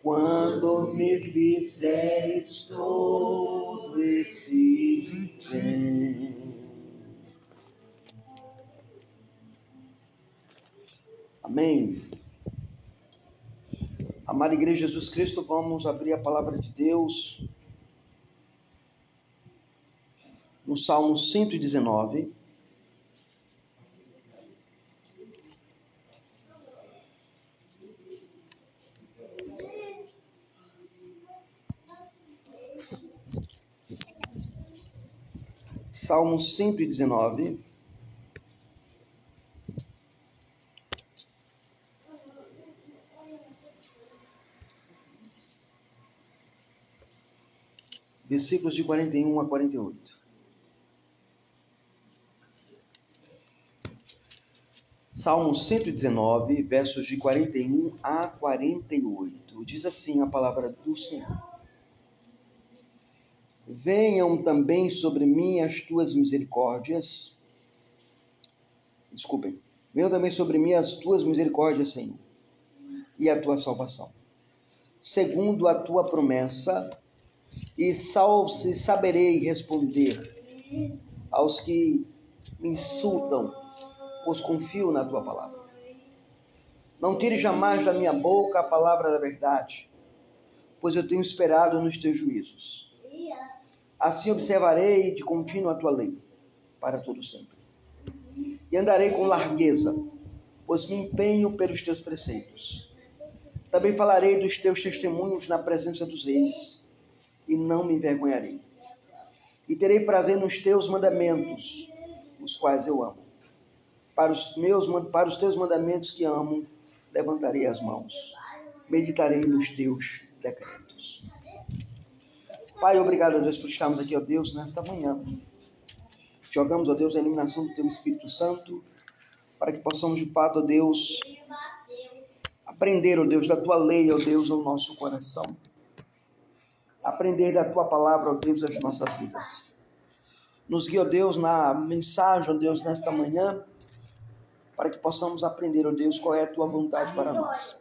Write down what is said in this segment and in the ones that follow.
quando me fizeres todo esse bem. Amém. Amada Igreja de Jesus Cristo, vamos abrir a palavra de Deus no Salmo 119. Salmo 119. Versículos de 41 a 48. Salmo 119, versos de 41 a 48. Diz assim a palavra do Senhor: Venham também sobre mim as tuas misericórdias. Venham também sobre mim as tuas misericórdias, Senhor, e a tua salvação, segundo a tua promessa, e saberei responder aos que me insultam, pois confio na tua palavra. Não tire jamais da minha boca a palavra da verdade, pois eu tenho esperado nos teus juízos. Assim observarei de contínuo a tua lei, para todo sempre. E andarei com largueza, pois me empenho pelos teus preceitos. Também falarei dos teus testemunhos na presença dos reis, e não me envergonharei. E terei prazer nos teus mandamentos, os quais eu amo. Para os teus mandamentos que amo, levantarei as mãos. Meditarei nos teus decretos. Pai, obrigado, ó Deus, por estarmos aqui, ó Deus, nesta manhã. Jogamos, ó Deus, a iluminação do teu Espírito Santo, para que possamos, de fato, ó Deus, aprender, ó Deus, da tua lei, ó Deus, ao nosso coração. Aprender da tua palavra, ó Deus, às nossas vidas. Nos guia, ó Deus, na mensagem, ó Deus, nesta manhã, para que possamos aprender, ó Deus, qual é a tua vontade para nós.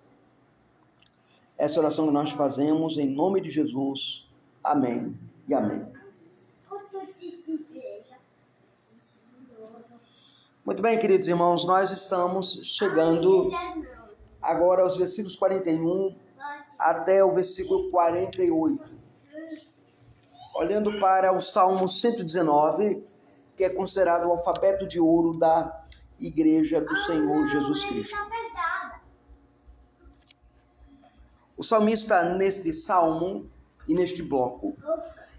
Essa oração que nós fazemos em nome de Jesus. Amém e amém. Muito bem, queridos irmãos, nós estamos chegando agora aos versículos 41 até o versículo 48. Olhando para o Salmo 119, que é considerado o alfabeto de ouro da Igreja do Senhor Jesus Cristo. O salmista, neste salmo e neste bloco,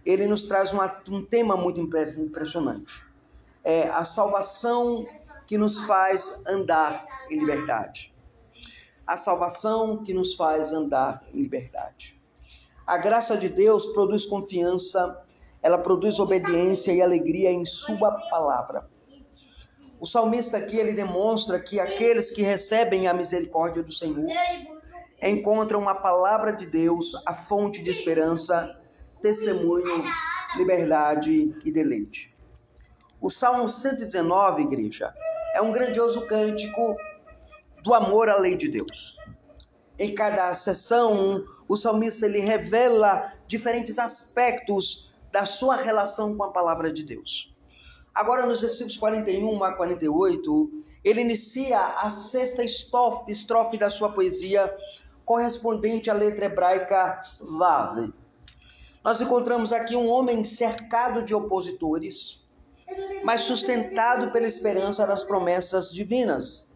ele nos traz um tema muito impressionante. É a salvação que nos faz andar em liberdade. A salvação que nos faz andar em liberdade. A graça de Deus produz confiança, ela produz obediência e alegria em sua palavra. O salmista aqui, ele demonstra que aqueles que recebem a misericórdia do Senhor encontram a palavra de Deus, a fonte de esperança, testemunho, liberdade e deleite. O Salmo 119, igreja, é um grandioso cântico do amor à lei de Deus. Em cada sessão, o salmista ele revela diferentes aspectos da sua relação com a palavra de Deus. Agora, nos versículos 41 a 48, ele inicia a sexta estrofe da sua poesia, correspondente à letra hebraica Vav. Nós encontramos aqui um homem cercado de opositores, mas sustentado pela esperança das promessas divinas.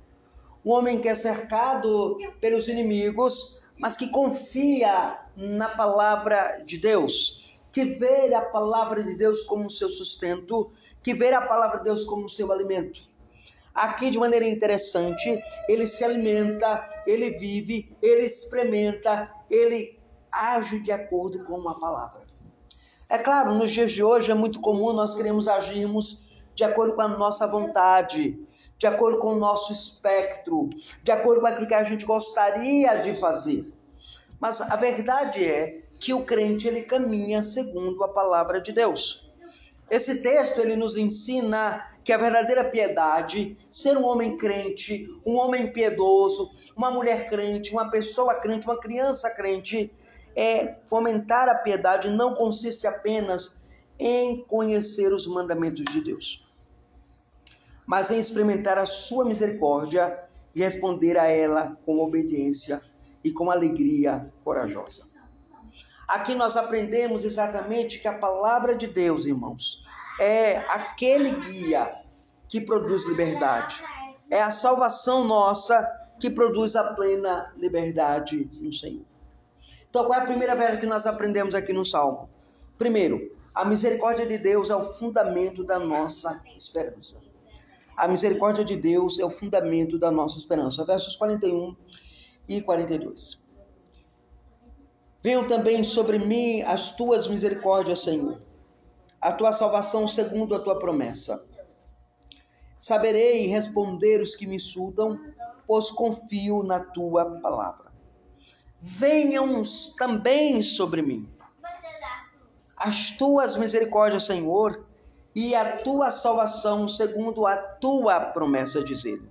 Um homem que é cercado pelos inimigos, mas que confia na palavra de Deus, que vê a palavra de Deus como seu sustento, que vê a palavra de Deus como seu alimento. Aqui, de maneira interessante, ele se alimenta, ele vive, ele experimenta, ele age de acordo com a palavra. É claro, nos dias de hoje é muito comum nós queremos agirmos de acordo com a nossa vontade, de acordo com o nosso espectro, de acordo com aquilo que a gente gostaria de fazer. Mas a verdade é que o crente ele caminha segundo a palavra de Deus. Esse texto ele nos ensina que a verdadeira piedade, ser um homem crente, um homem piedoso, uma mulher crente, uma pessoa crente, uma criança crente, fomentar a piedade não consiste apenas em conhecer os mandamentos de Deus, mas em experimentar a sua misericórdia e responder a ela com obediência e com alegria corajosa. Aqui nós aprendemos exatamente que a palavra de Deus, irmãos, é aquele guia que produz liberdade. É a salvação nossa que produz a plena liberdade no Senhor. Então, qual é a primeira verdade que nós aprendemos aqui no Salmo? Primeiro, a misericórdia de Deus é o fundamento da nossa esperança. A misericórdia de Deus é o fundamento da nossa esperança. Versos 41 e 42. Venham também sobre mim as tuas misericórdias, Senhor, a tua salvação segundo a tua promessa. Saberei responder os que me insultam, pois confio na tua palavra. Venham também sobre mim as tuas misericórdias, Senhor, e a tua salvação segundo a tua promessa, diz ele.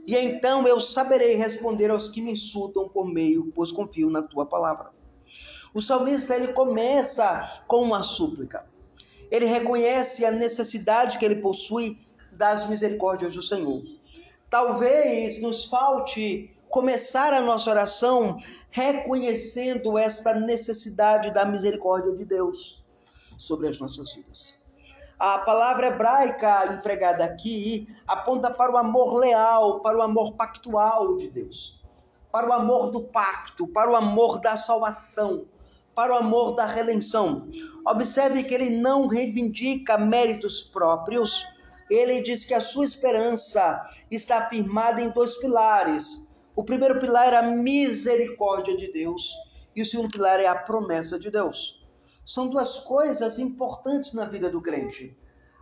E então eu saberei responder aos que me insultam pois confio na tua palavra. O salmista ele começa com uma súplica. Ele reconhece a necessidade que ele possui das misericórdias do Senhor. Talvez nos falte começar a nossa oração reconhecendo esta necessidade da misericórdia de Deus sobre as nossas vidas. A palavra hebraica empregada aqui aponta para o amor leal, para o amor pactual de Deus, para o amor do pacto, para o amor da salvação, para o amor da redenção. Observe que ele não reivindica méritos próprios. Ele diz que a sua esperança está firmada em dois pilares. O primeiro pilar é a misericórdia de Deus e o segundo pilar é a promessa de Deus. São duas coisas importantes na vida do crente.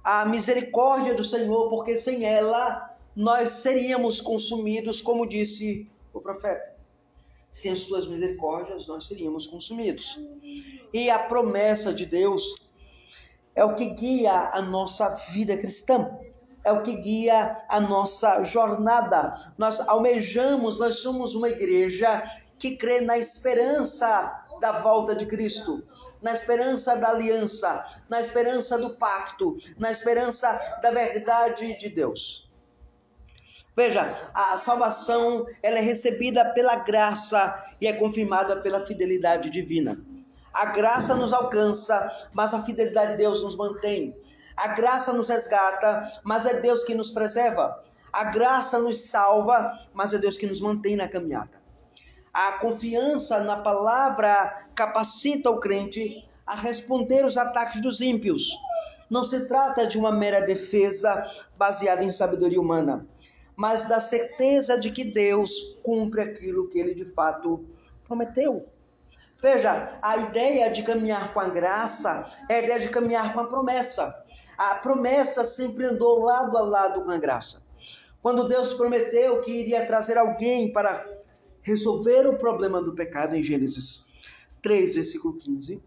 A misericórdia do Senhor, porque sem ela nós seríamos consumidos, como disse o profeta. Sem as tuas misericórdias, nós seríamos consumidos. E a promessa de Deus é o que guia a nossa vida cristã. É o que guia a nossa jornada. Nós almejamos, nós somos uma igreja que crê na esperança da volta de Cristo, na esperança da aliança, na esperança do pacto, na esperança da verdade de Deus. Veja, a salvação ela é recebida pela graça e é confirmada pela fidelidade divina. A graça nos alcança, mas a fidelidade de Deus nos mantém. A graça nos resgata, mas é Deus que nos preserva. A graça nos salva, mas é Deus que nos mantém na caminhada. A confiança na palavra capacita o crente a responder os ataques dos ímpios. Não se trata de uma mera defesa baseada em sabedoria humana, mas da certeza de que Deus cumpre aquilo que ele de fato prometeu. Veja, a ideia de caminhar com a graça é a ideia de caminhar com a promessa. A promessa sempre andou lado a lado com a graça. Quando Deus prometeu que iria trazer alguém para resolver o problema do pecado em Gênesis 3, versículo 15,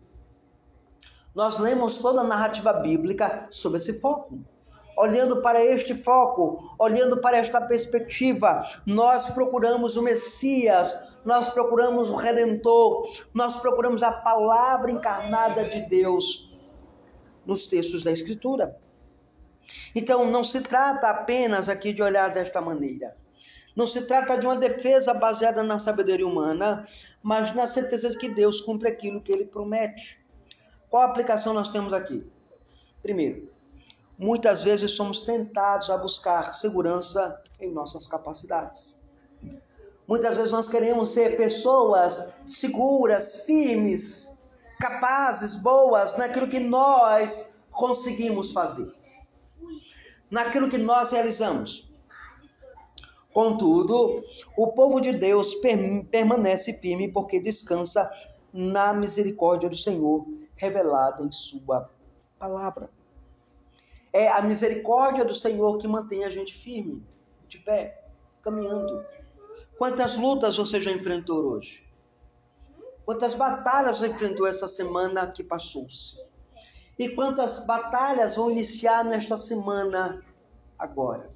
nós lemos toda a narrativa bíblica sobre esse foco. Olhando para este foco, olhando para esta perspectiva, nós procuramos o Messias, nós procuramos o Redentor, nós procuramos a palavra encarnada de Deus nos textos da Escritura. Então, não se trata apenas aqui de olhar desta maneira. Não se trata de uma defesa baseada na sabedoria humana, mas na certeza de que Deus cumpre aquilo que Ele promete. Qual aplicação nós temos aqui? Primeiro, muitas vezes somos tentados a buscar segurança em nossas capacidades. Muitas vezes nós queremos ser pessoas seguras, firmes, capazes, boas naquilo que nós conseguimos fazer, naquilo que nós realizamos. Contudo, o povo de Deus permanece firme porque descansa na misericórdia do Senhor revelada em sua palavra. É a misericórdia do Senhor que mantém a gente firme, de pé, caminhando. Quantas lutas você já enfrentou hoje? Quantas batalhas você enfrentou essa semana que passou-se? E quantas batalhas vão iniciar nesta semana agora?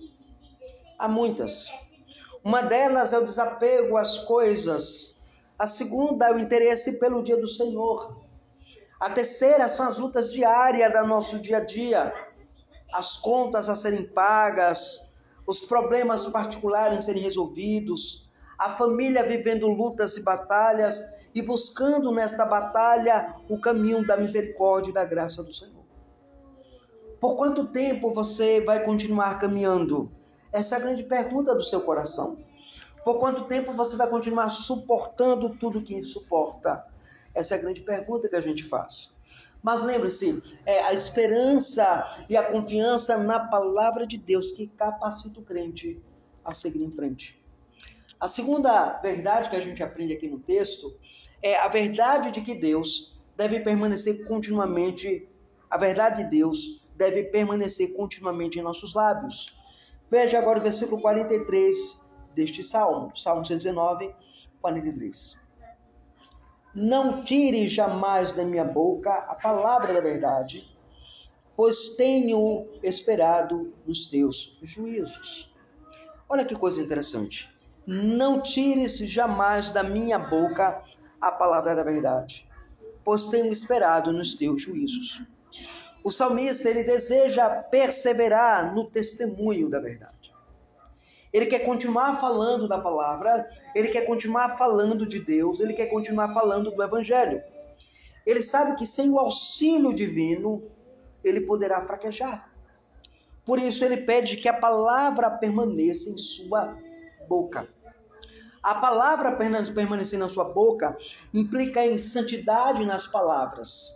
Há muitas. Uma delas é o desapego às coisas. A segunda é o interesse pelo dia do Senhor. A terceira são as lutas diárias do nosso dia a dia. As contas a serem pagas, os problemas particulares a serem resolvidos, a família vivendo lutas e batalhas e buscando nesta batalha o caminho da misericórdia e da graça do Senhor. Por quanto tempo você vai continuar caminhando? Essa é a grande pergunta do seu coração. Por quanto tempo você vai continuar suportando tudo que suporta? Essa é a grande pergunta que a gente faz. Mas lembre-se, é a esperança e a confiança na palavra de Deus que capacita o crente a seguir em frente. A segunda verdade que a gente aprende aqui no texto é a verdade de que Deus deve permanecer continuamente, a verdade de Deus deve permanecer continuamente em nossos lábios. Veja agora o versículo 43 deste Salmo, Salmo 119, 43. Não tire jamais da minha boca a palavra da verdade, pois tenho esperado nos teus juízos. Olha que coisa interessante. Não tires jamais da minha boca a palavra da verdade, pois tenho esperado nos teus juízos. O salmista, ele deseja perseverar no testemunho da verdade. Ele quer continuar falando da palavra, ele quer continuar falando de Deus, ele quer continuar falando do Evangelho. Ele sabe que sem o auxílio divino, ele poderá fraquejar. Por isso ele pede que a palavra permaneça em sua boca. A palavra permanecer na sua boca implica em santidade nas palavras.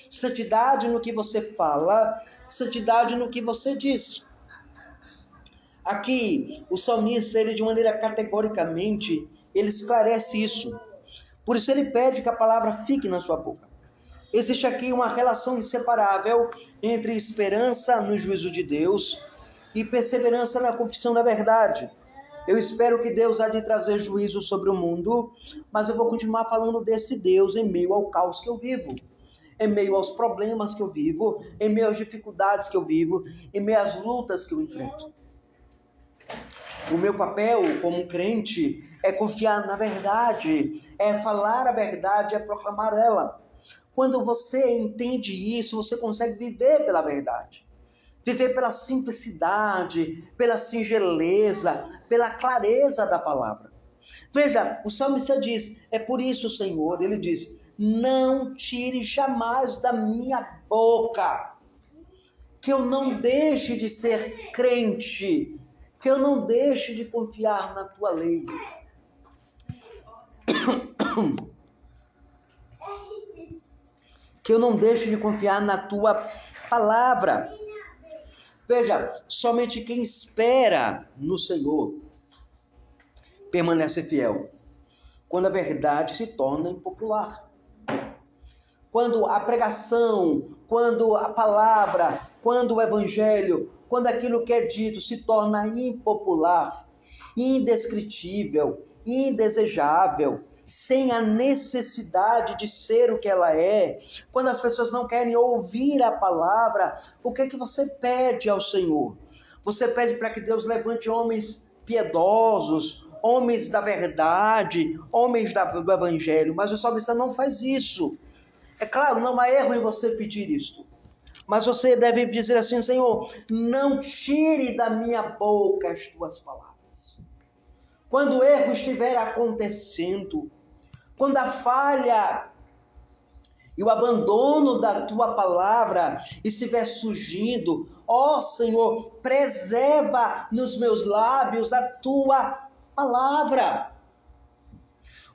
Santidade no que você fala, santidade no que você diz. Aqui, o salmista, ele de maneira categoricamente, ele esclarece isso. Por isso ele pede que a palavra fique na sua boca. Existe aqui uma relação inseparável entre esperança no juízo de Deus e perseverança na confissão da verdade. Eu espero que Deus há de trazer juízo sobre o mundo, mas eu vou continuar falando desse Deus em meio ao caos que eu vivo, em meio aos problemas que eu vivo, em meio às dificuldades que eu vivo, em meio às lutas que eu enfrento. O meu papel como crente é confiar na verdade, é falar a verdade, é proclamar ela. Quando você entende isso, você consegue viver pela verdade. Viver pela simplicidade, pela singeleza, pela clareza da palavra. Veja, o salmista diz, é por isso, Senhor, ele diz, não tire jamais da minha boca, que eu não deixe de ser crente, que eu não deixe de confiar na tua lei. Que eu não deixe de confiar na tua palavra. Veja, somente quem espera no Senhor permanece fiel. Quando a verdade se torna impopular. Quando a pregação, quando a palavra, quando o evangelho, quando aquilo que é dito se torna impopular, indescritível, indesejável, sem a necessidade de ser o que ela é, quando as pessoas não querem ouvir a palavra, o que é que você pede ao Senhor? Você pede para que Deus levante homens piedosos, homens da verdade, homens do evangelho, mas o salmista não faz isso. É claro, não há erro em você pedir isto. Mas você deve dizer assim, Senhor, não tire da minha boca as tuas palavras. Quando o erro estiver acontecendo, quando a falha e o abandono da tua palavra estiver surgindo, ó Senhor, preserva nos meus lábios a tua palavra.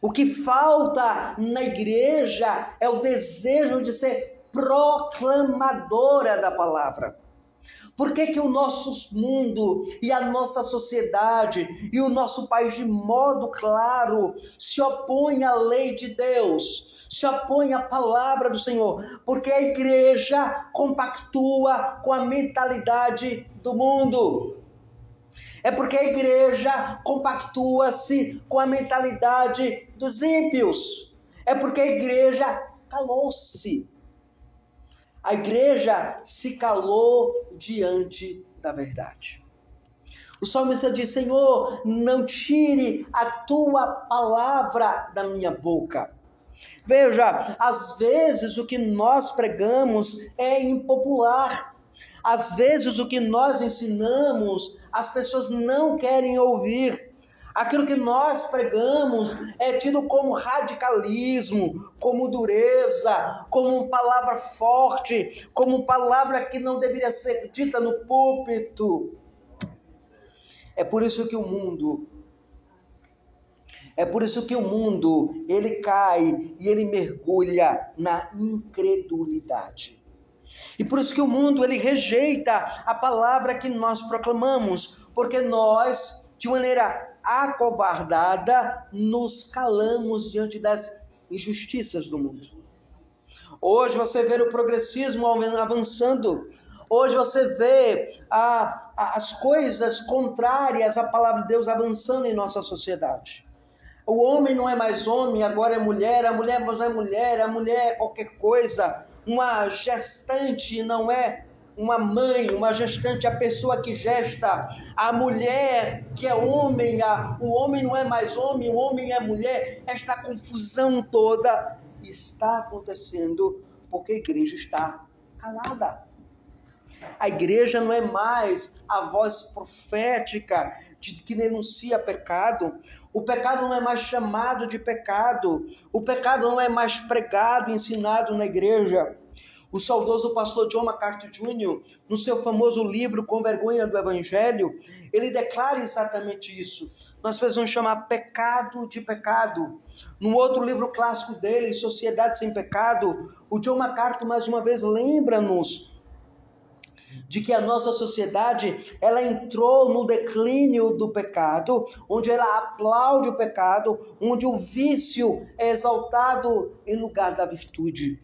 O que falta na igreja é o desejo de ser proclamadora da palavra. Por que o nosso mundo e a nossa sociedade e o nosso país de modo claro se opõe à lei de Deus, se opõe à palavra do Senhor? Porque a igreja compactua com a mentalidade do mundo. É porque a igreja compactua-se com a mentalidade dos ímpios. É porque a igreja calou-se. A igreja se calou diante da verdade. O salmista diz: Senhor, não tire a tua palavra da minha boca. Veja, às vezes o que nós pregamos é impopular. Às vezes o que nós ensinamos, as pessoas não querem ouvir. Aquilo que nós pregamos é tido como radicalismo, como dureza, como palavra forte, como palavra que não deveria ser dita no púlpito. É por isso que o mundo ele cai e ele mergulha na incredulidade. E por isso que o mundo ele rejeita a palavra que nós proclamamos, porque nós, de maneira acovardada, nos calamos diante das injustiças do mundo. Hoje você vê o progressismo avançando. Hoje você vê as coisas contrárias à palavra de Deus avançando em nossa sociedade. O homem não é mais homem, agora é mulher, a mulher não é mulher, a mulher é qualquer coisa. Uma gestante não é uma mãe, uma gestante é a pessoa que gesta. A mulher que é homem, o homem não é mais homem, o homem é mulher. Esta confusão toda está acontecendo porque a igreja está calada. A igreja não é mais a voz profética que denuncia pecado. O pecado não é mais chamado de pecado. O pecado não é mais pregado e ensinado na igreja. O saudoso pastor John MacArthur Jr., no seu famoso livro Com Vergonha do Evangelho, ele declara exatamente isso. Nós precisamos chamar pecado de pecado. No outro livro clássico dele, Sociedade Sem Pecado, o John MacArthur mais uma vez lembra-nos de que a nossa sociedade, ela entrou no declínio do pecado, onde ela aplaude o pecado, onde o vício é exaltado em lugar da virtude.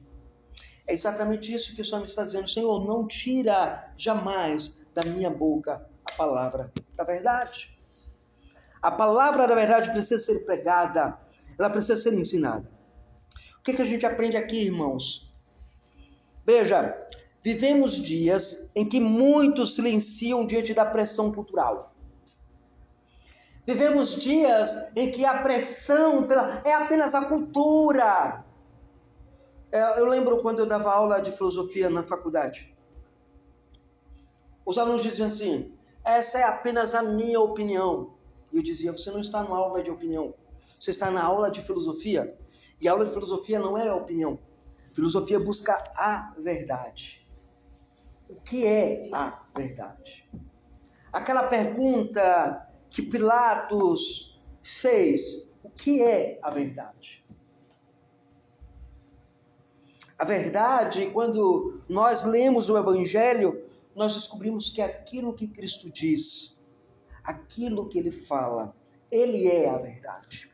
É exatamente isso que o salmista está dizendo: Senhor, não tira jamais da minha boca a palavra da verdade. A palavra da verdade precisa ser pregada, ela precisa ser ensinada. O que a gente aprende aqui, irmãos? Veja, vivemos dias em que muitos silenciam diante da pressão cultural. Vivemos dias em que a pressão é apenas a cultura. Eu lembro quando eu dava aula de filosofia na faculdade. Os alunos diziam assim: essa é apenas a minha opinião. E eu dizia: você não está na aula de opinião, você está na aula de filosofia. E a aula de filosofia não é a opinião. Filosofia busca a verdade. O que é a verdade? Aquela pergunta que Pilatos fez: o que é a verdade? A verdade, quando nós lemos o Evangelho, nós descobrimos que aquilo que Cristo diz, aquilo que Ele fala, Ele é a verdade.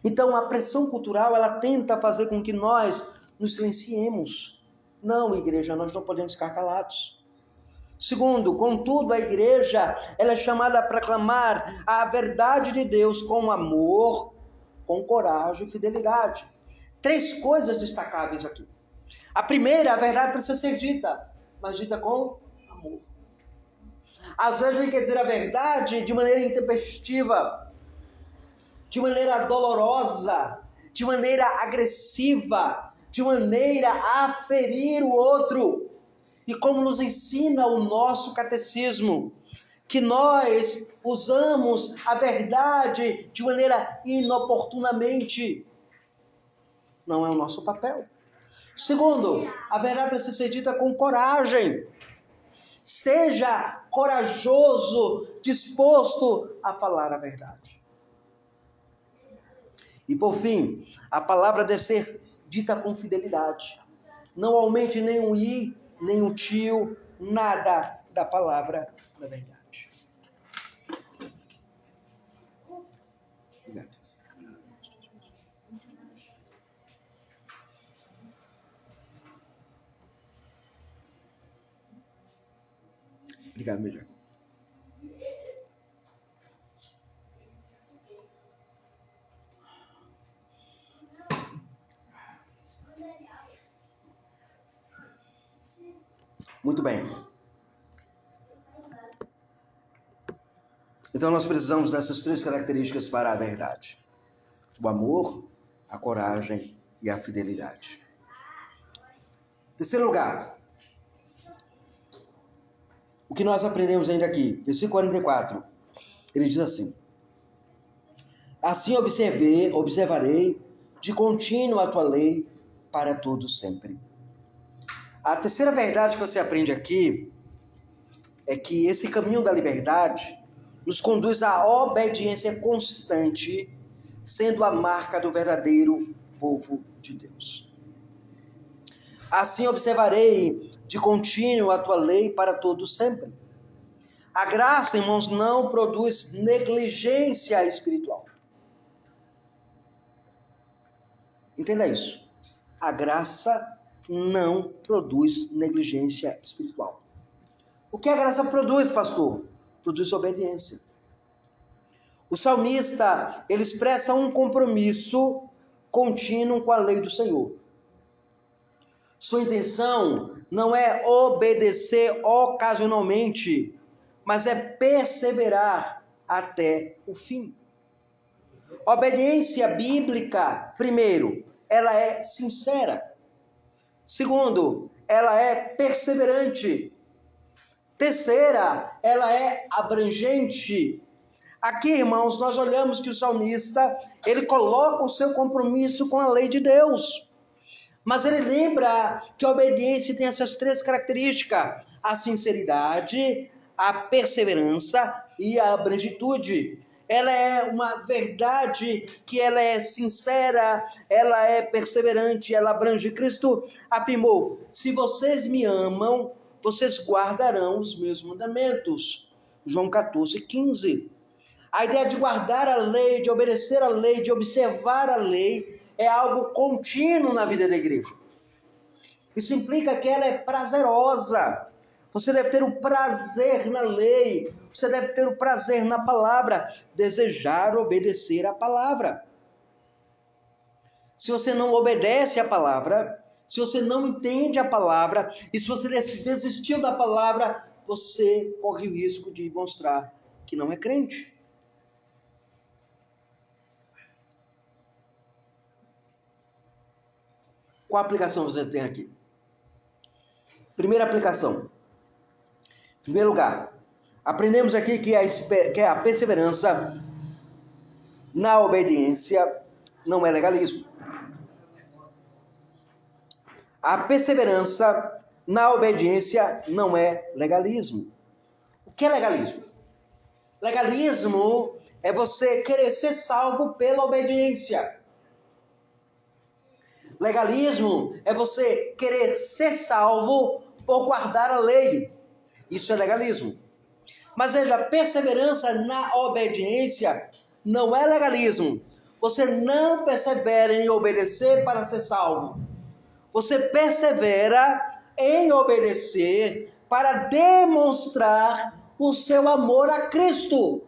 Então a pressão cultural, ela tenta fazer com que nós nos silenciemos. Não, igreja, nós não podemos ficar calados. Segundo, contudo, a igreja, ela é chamada a proclamar a verdade de Deus com amor, com coragem e fidelidade. 3 coisas destacáveis aqui. A primeira, a verdade precisa ser dita, mas dita com amor. Às vezes a gente quer dizer a verdade de maneira intempestiva, de maneira dolorosa, de maneira agressiva, de maneira a ferir o outro. E como nos ensina o nosso catecismo, que nós usamos a verdade de maneira inoportunamente. Não é o nosso papel. Segundo, a verdade precisa ser dita com coragem. Seja corajoso, disposto a falar a verdade. E por fim, a palavra deve ser dita com fidelidade. Não aumente nem um i, nem um tio, nada da palavra da verdade. Obrigado. Obrigado, meu Diego. Muito bem. Então nós precisamos dessas 3 características para a verdade: o amor, a coragem e a fidelidade. Terceiro lugar, o que nós aprendemos ainda aqui, versículo 44, ele diz assim: assim observarei de contínuo a tua lei para todo sempre. A terceira verdade que você aprende aqui é que esse caminho da liberdade nos conduz à obediência constante, sendo a marca do verdadeiro povo de Deus. Assim observarei de contínuo a tua lei para todo sempre. A graça, irmãos, não produz negligência espiritual. Entenda isso. A graça não produz negligência espiritual. O que a graça produz, pastor? Produz obediência. O salmista, ele expressa um compromisso contínuo com a lei do Senhor. Sua intenção não é obedecer ocasionalmente, mas é perseverar até o fim. Obediência bíblica, primeiro, ela é sincera. Segundo, ela é perseverante. Terceira, ela é abrangente. Aqui, irmãos, nós olhamos que o salmista, ele coloca o seu compromisso com a lei de Deus. Mas ele lembra que a obediência tem essas 3 características: a sinceridade, a perseverança e a abrangitude. Ela é uma verdade que ela é sincera, ela é perseverante, ela abrange. Cristo afirmou: se vocês me amam, vocês guardarão os meus mandamentos. João 14:15. A ideia de guardar a lei, de obedecer a lei, de observar a lei, é algo contínuo na vida da igreja. Isso implica que ela é prazerosa. Você deve ter o prazer na lei, você deve ter o prazer na palavra, desejar obedecer a palavra. Se você não obedece a palavra, se você não entende a palavra, e se você desistiu da palavra, você corre o risco de mostrar que não é crente. Qual aplicação você tem aqui? Primeira aplicação. Em primeiro lugar, aprendemos aqui que a perseverança na obediência não é legalismo. A perseverança na obediência não é legalismo. O que é legalismo? Legalismo é você querer ser salvo pela obediência. Legalismo é você querer ser salvo por guardar a lei. Isso é legalismo. Mas veja, perseverança na obediência não é legalismo. Você não persevera em obedecer para ser salvo. Você persevera em obedecer para demonstrar o seu amor a Cristo.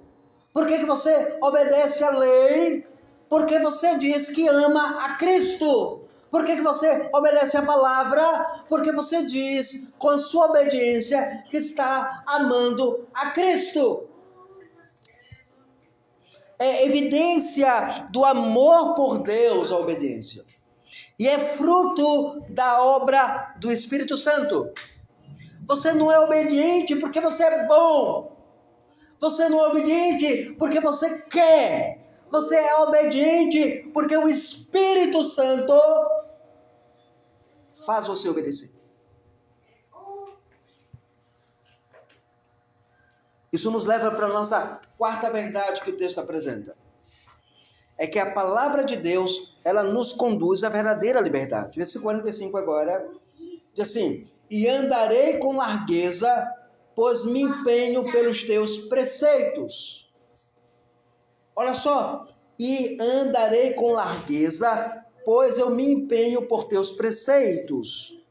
Por que você obedece à lei? Porque você diz que ama a Cristo. Por que você obedece a palavra? Porque você diz com a sua obediência que está amando a Cristo. É evidência do amor por Deus a obediência. E é fruto da obra do Espírito Santo. Você não é obediente porque você é bom. Você não é obediente porque você quer. Você é obediente porque o Espírito Santo faz você obedecer. Isso nos leva para a nossa quarta verdade que o texto apresenta. É que a palavra de Deus, ela nos conduz à verdadeira liberdade. Versículo 45 agora, diz assim: e andarei com largueza, pois me empenho pelos teus preceitos. Olha só, e andarei com largueza, pois eu me empenho por teus preceitos.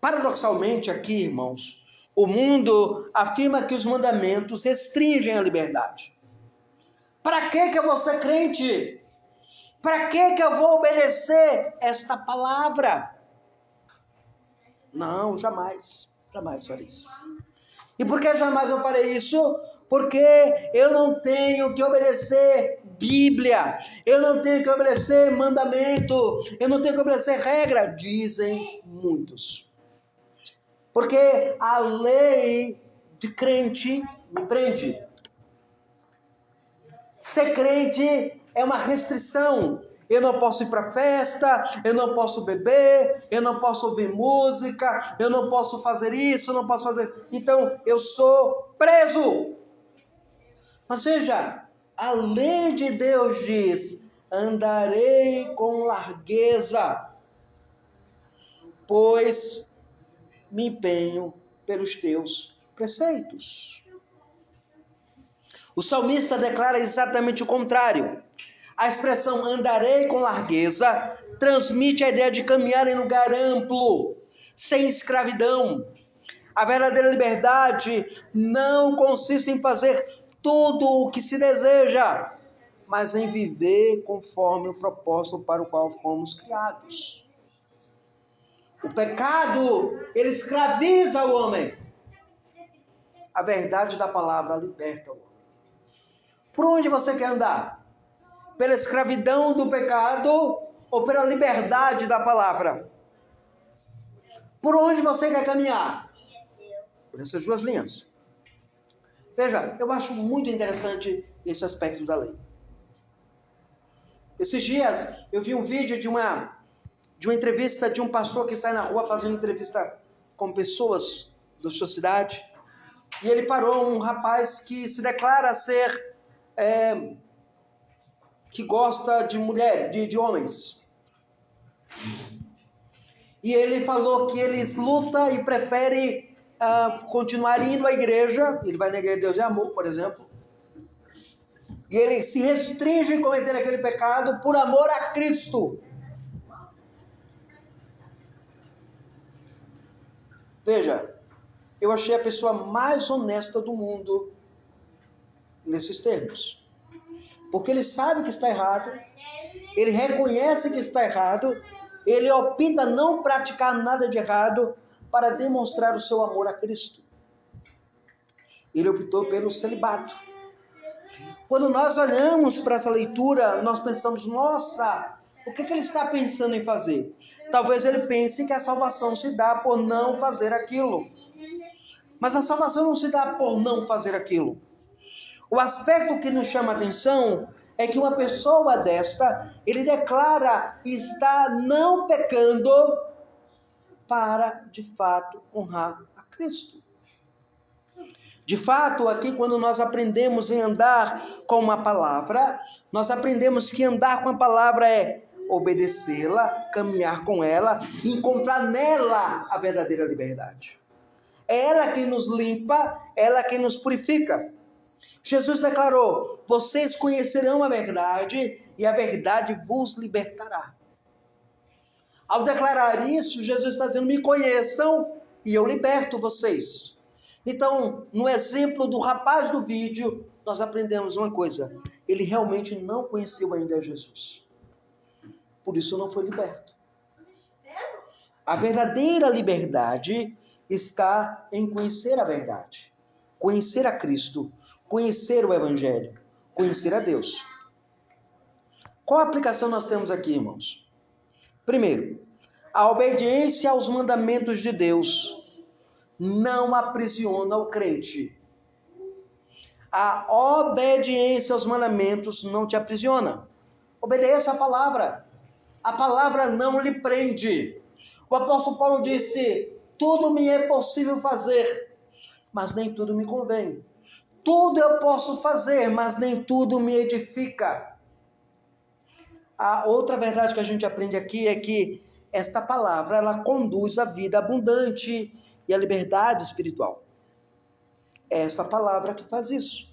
Paradoxalmente aqui, irmãos, o mundo afirma que os mandamentos restringem a liberdade. Para que eu vou ser crente? Para que eu vou obedecer esta palavra? Não, jamais. Jamais farei isso. E por que jamais eu farei isso? Porque eu não tenho que obedecer Bíblia, eu não tenho que obedecer mandamento, eu não tenho que obedecer regra, dizem muitos. Porque a lei de crente me prende. Ser crente é uma restrição. Eu não posso ir para festa, eu não posso beber, eu não posso ouvir música, eu não posso fazer isso, eu não posso fazer... Então, eu sou preso. Mas veja, a lei de Deus diz: andarei com largueza, pois me empenho pelos teus preceitos. O salmista declara exatamente o contrário. A expressão andarei com largueza transmite a ideia de caminhar em lugar amplo, sem escravidão. A verdadeira liberdade não consiste em fazer tudo o que se deseja, mas em viver conforme o propósito para o qual fomos criados. O pecado, ele escraviza o homem. A verdade da palavra liberta o homem. Por onde você quer andar? Pela escravidão do pecado ou pela liberdade da palavra? Por onde você quer caminhar? Por essas duas linhas. Veja, eu acho muito interessante esse aspecto da lei. Esses dias eu vi um vídeo de uma entrevista de um pastor que sai na rua fazendo entrevista com pessoas da sua cidade. E ele parou um rapaz que se declara ser... que gosta de mulher, de homens. E ele falou que ele luta e prefere continuar indo à igreja. Ele vai na igreja de Deus e Amor, por exemplo. E ele se restringe em cometer aquele pecado por amor a Cristo. Veja, eu achei a pessoa mais honesta do mundo nesses termos. Porque ele sabe que está errado, ele reconhece que está errado, ele opta não praticar nada de errado para demonstrar o seu amor a Cristo. Ele optou pelo celibato. Quando nós olhamos para essa leitura, nós pensamos, nossa, o que ele está pensando em fazer? Talvez ele pense que a salvação se dá por não fazer aquilo. Mas a salvação não se dá por não fazer aquilo. O aspecto que nos chama a atenção é que uma pessoa desta, ele declara estar não pecando para, de fato, honrar a Cristo. De fato, aqui quando nós aprendemos em andar com uma palavra, nós aprendemos que andar com a palavra é obedecê-la, caminhar com ela e encontrar nela a verdadeira liberdade. É ela quem nos limpa, ela quem nos purifica. Jesus declarou: vocês conhecerão a verdade e a verdade vos libertará. Ao declarar isso, Jesus está dizendo: me conheçam e eu liberto vocês. Então, no exemplo do rapaz do vídeo, nós aprendemos uma coisa: ele realmente não conheceu ainda Jesus. Por isso não foi liberto. A verdadeira liberdade está em conhecer a verdade, conhecer a Cristo, conhecer o Evangelho, conhecer a Deus. Qual aplicação nós temos aqui, irmãos? Primeiro, a obediência aos mandamentos de Deus não aprisiona o crente. A obediência aos mandamentos não te aprisiona. Obedeça a palavra. A palavra não lhe prende. O apóstolo Paulo disse: tudo me é possível fazer, mas nem tudo me convém. Tudo eu posso fazer, mas nem tudo me edifica. A outra verdade que a gente aprende aqui é que esta palavra, ela conduz à vida abundante e à liberdade espiritual. É esta palavra que faz isso.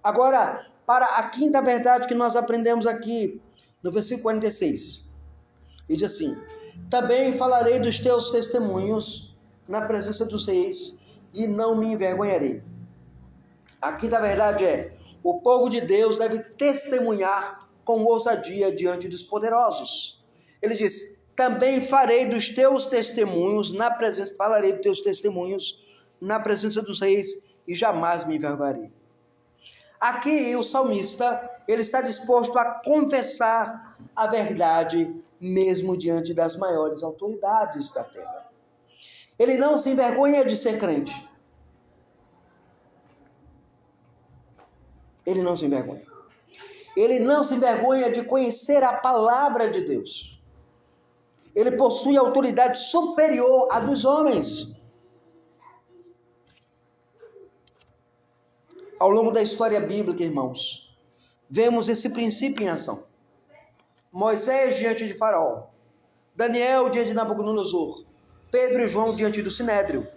Agora, para a quinta verdade que nós aprendemos aqui, no versículo 46. Ele diz assim: também falarei dos teus testemunhos na presença dos reis e não me envergonharei. A quinta verdade é: o povo de Deus deve testemunhar com ousadia diante dos poderosos. Ele diz: também farei dos teus testemunhos na presença, falarei dos teus testemunhos na presença dos reis e jamais me envergonharei. Aqui o salmista, ele está disposto a confessar a verdade mesmo diante das maiores autoridades da terra. Ele não se envergonha de ser crente. Ele não se envergonha. Ele não se envergonha de conhecer a palavra de Deus. Ele possui autoridade superior à dos homens. Ao longo da história bíblica, irmãos, vemos esse princípio em ação. Moisés diante de Faraó, Daniel diante de Nabucodonosor, Pedro e João diante do Sinédrio,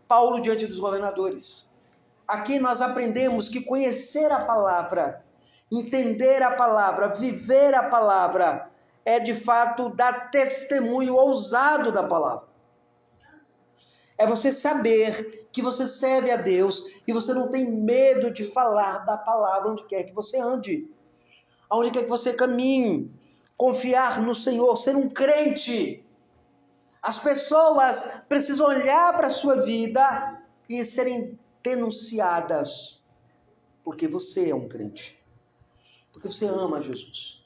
Paulo diante dos governadores. Aqui nós aprendemos que conhecer a palavra, entender a palavra, viver a palavra, é de fato dar testemunho ousado da palavra. É você saber que você serve a Deus e você não tem medo de falar da palavra onde quer que você ande, aonde quer que você caminhe, confiar no Senhor, ser um crente. As pessoas precisam olhar para a sua vida e serem denunciadas, porque você é um crente, porque você ama Jesus.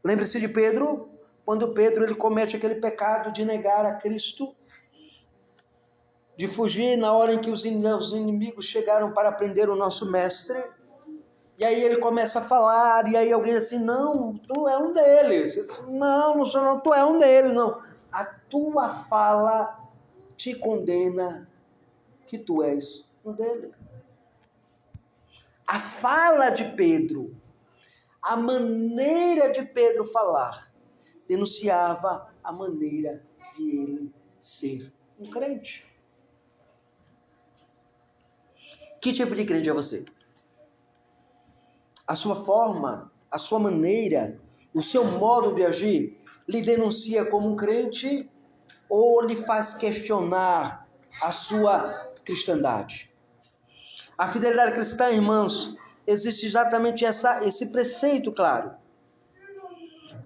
Lembre-se de Pedro, quando Pedro ele comete aquele pecado de negar a Cristo, de fugir na hora em que os inimigos chegaram para prender o nosso mestre, e aí ele começa a falar, e aí alguém diz assim, não, tu é um deles. Ele diz, não sou não, tu é um deles, não. A tua fala te condena que tu és um deles. A fala de Pedro, a maneira de Pedro falar, denunciava a maneira de ele ser um crente. Que tipo de crente é você? A sua forma, a sua maneira, o seu modo de agir, lhe denuncia como um crente ou lhe faz questionar a sua cristandade? A fidelidade cristã, irmãos, existe exatamente esse preceito claro.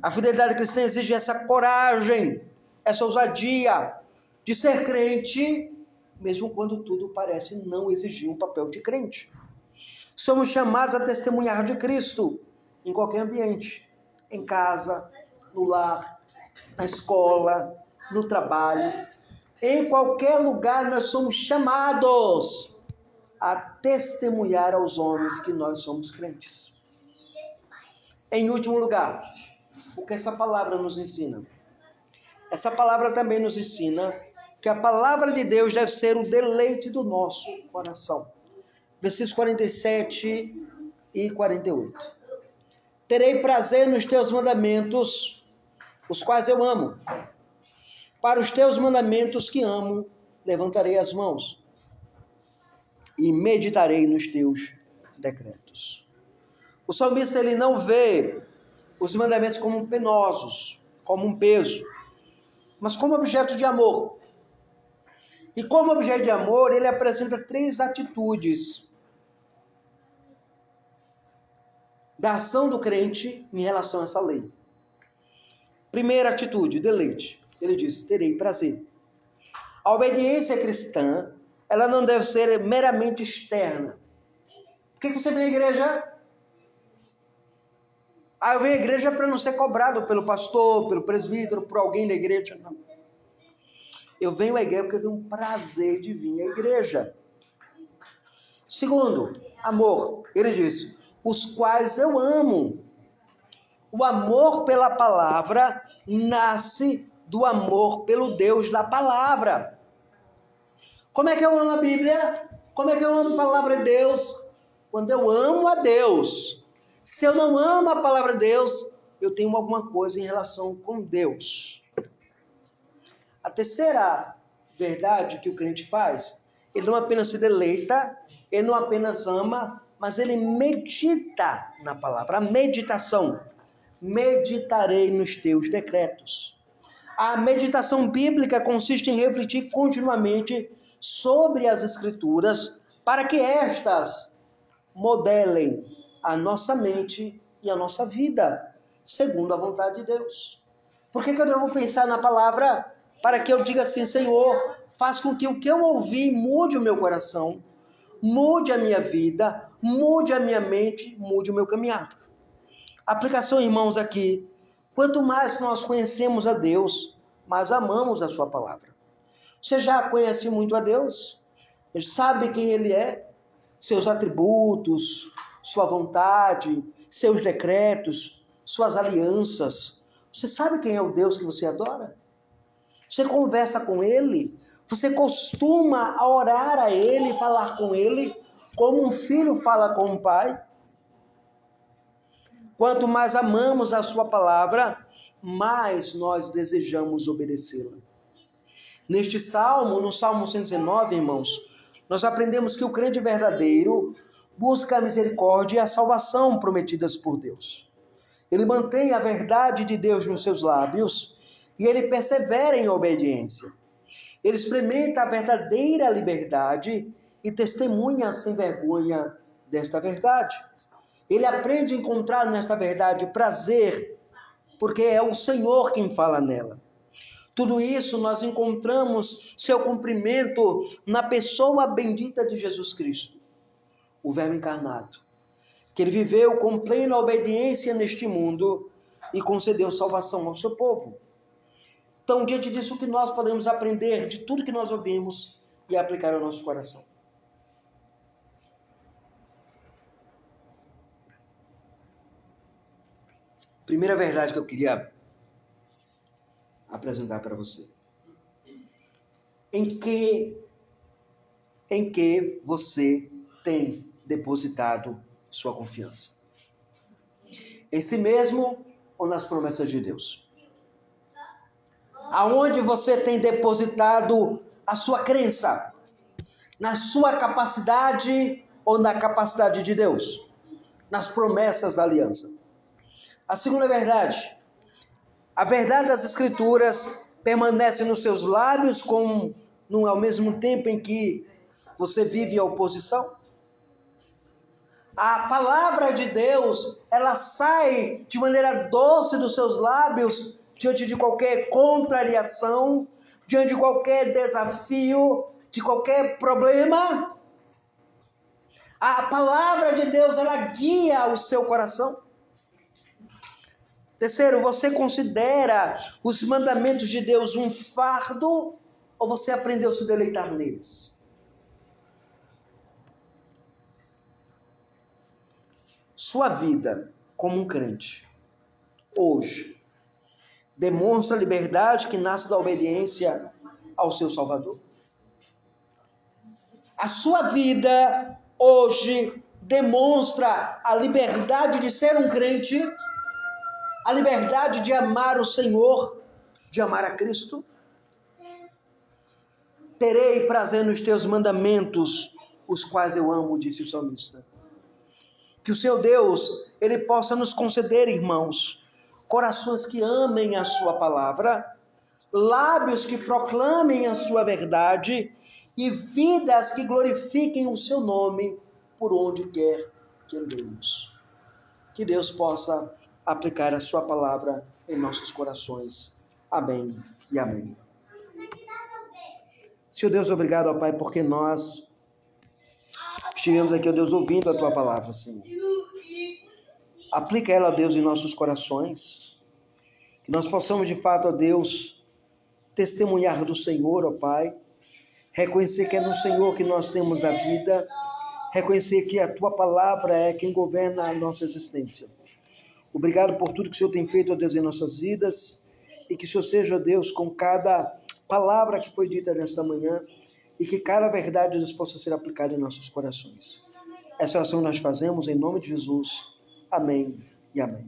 A fidelidade cristã exige essa coragem, essa ousadia de ser crente, mesmo quando tudo parece não exigir um papel de crente. Somos chamados a testemunhar de Cristo em qualquer ambiente, em casa, no lar, na escola, no trabalho. Em qualquer lugar nós somos chamados a testemunhar aos homens que nós somos crentes. Em último lugar, o que essa palavra nos ensina? Essa palavra também nos ensina que a palavra de Deus deve ser o deleite do nosso coração. Versículos 47 e 48. Terei prazer nos teus mandamentos, os quais eu amo. Para os teus mandamentos que amo, levantarei as mãos e meditarei nos teus decretos. O salmista ele não vê os mandamentos como penosos, como um peso, mas como objeto de amor. E como objeto de amor, ele apresenta 3 atitudes da ação do crente em relação a essa lei. Primeira atitude, deleite. Ele diz, terei prazer. A obediência cristã, ela não deve ser meramente externa. Por que você vem à igreja? Eu venho à igreja para não ser cobrado pelo pastor, pelo presbítero, por alguém da igreja. Não. Eu venho à igreja porque eu tenho um prazer de vir à igreja. Segundo, amor. Ele diz, os quais eu amo. O amor pela palavra nasce do amor pelo Deus da palavra. Como é que eu amo a Bíblia? Como é que eu amo a palavra de Deus? Quando eu amo a Deus. Se eu não amo a palavra de Deus, eu tenho alguma coisa em relação com Deus. A terceira verdade que o crente faz, ele não apenas se deleita, ele não apenas ama, mas ele medita na palavra. A meditação. Meditarei nos teus decretos. A meditação bíblica consiste em refletir continuamente sobre as Escrituras para que estas modelem a nossa mente e a nossa vida, segundo a vontade de Deus. Por que eu devo pensar na palavra? Para que eu diga assim, Senhor, faz com que o que eu ouvi mude o meu coração, mude a minha vida, mude a minha mente, mude o meu caminhar. Aplicação, irmãos, aqui. Quanto mais nós conhecemos a Deus, mais amamos a sua palavra. Você já conhece muito a Deus? Sabe quem Ele é? Seus atributos, sua vontade, seus decretos, suas alianças. Você sabe quem é o Deus que você adora? Você conversa com Ele? Você costuma orar a Ele, falar com Ele, como um filho fala com um pai? Quanto mais amamos a sua palavra, mais nós desejamos obedecê-la. Neste salmo, no Salmo 119, irmãos, nós aprendemos que o crente verdadeiro busca a misericórdia e a salvação prometidas por Deus. Ele mantém a verdade de Deus nos seus lábios e ele persevera em obediência. Ele experimenta a verdadeira liberdade e testemunha sem vergonha desta verdade. Ele aprende a encontrar nesta verdade prazer, porque é o Senhor quem fala nela. Tudo isso nós encontramos seu cumprimento na pessoa bendita de Jesus Cristo, o Verbo encarnado, que ele viveu com plena obediência neste mundo e concedeu salvação ao seu povo. Então, diante disso, o que nós podemos aprender de tudo que nós ouvimos e aplicar ao nosso coração? Primeira verdade que eu queria apresentar para você. Em que você tem depositado sua confiança? Em si mesmo ou nas promessas de Deus? Aonde você tem depositado a sua crença? Na sua capacidade ou na capacidade de Deus? Nas promessas da aliança? A segunda verdade, a verdade das Escrituras permanece nos seus lábios ao mesmo tempo em que você vive a oposição? A palavra de Deus, ela sai de maneira doce dos seus lábios diante de qualquer contrariação, diante de qualquer desafio, de qualquer problema? A palavra de Deus, ela guia o seu coração? Terceiro, você considera os mandamentos de Deus um fardo ou você aprendeu a se deleitar neles? Sua vida como um crente, hoje, demonstra a liberdade que nasce da obediência ao seu Salvador? A sua vida hoje demonstra a liberdade de ser um crente? A liberdade de amar o Senhor, de amar a Cristo? Terei prazer nos teus mandamentos, os quais eu amo, disse o salmista. Que o seu Deus, ele possa nos conceder, irmãos, corações que amem a sua palavra, lábios que proclamem a sua verdade e vidas que glorifiquem o seu nome por onde quer que andemos. Que Deus possa aplicar a sua palavra em nossos corações. Amém e amém. Senhor Deus, obrigado, ó Pai, porque nós estivemos aqui, ó Deus, ouvindo a tua palavra, Senhor. Aplica ela, ó Deus, em nossos corações. Que nós possamos, de fato, ó Deus, testemunhar do Senhor, ó Pai. Reconhecer que é no Senhor que nós temos a vida. Reconhecer que a tua palavra é quem governa a nossa existência. Obrigado por tudo que o Senhor tem feito, ó Deus, em nossas vidas. E que o Senhor seja, ó Deus, com cada palavra que foi dita nesta manhã. E que cada verdade, Deus, possa ser aplicada em nossos corações. Essa oração nós fazemos em nome de Jesus. Amém e amém.